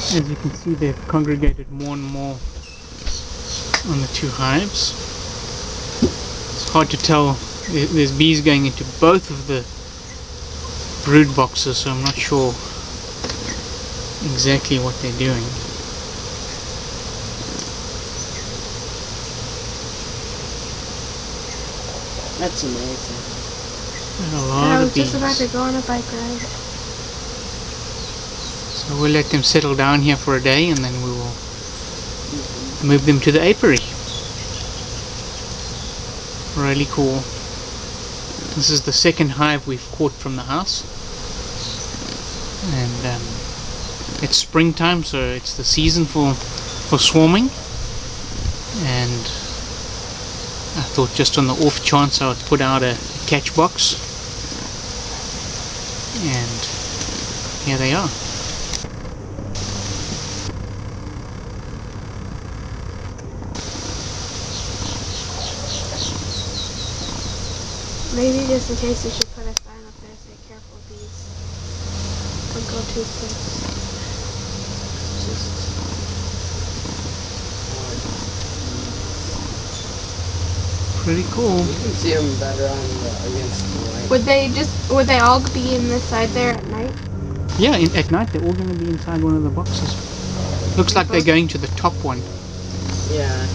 As you can see, they've congregated more and more on the two hives. It's hard to tell. There's bees going into both of the brood boxes, so I'm not sure exactly what they're doing. That's amazing. And a lot I of was bees. just about to go on a bike ride. So we'll let them settle down here for a day, and then we will move them to the apiary. Really cool. This is the second hive we've caught from the house, and it's springtime, so it's the season for swarming. And I thought, just on the off chance, I would put out a catch box, and here they are. Maybe just in case we should put a sign up there saying careful bees. Don't go too close. Pretty cool. You can see them better against the light. Would they all be in this side there at night? Yeah, at night they're all going to be inside one of the boxes. Looks like they're going to the top one. Yeah.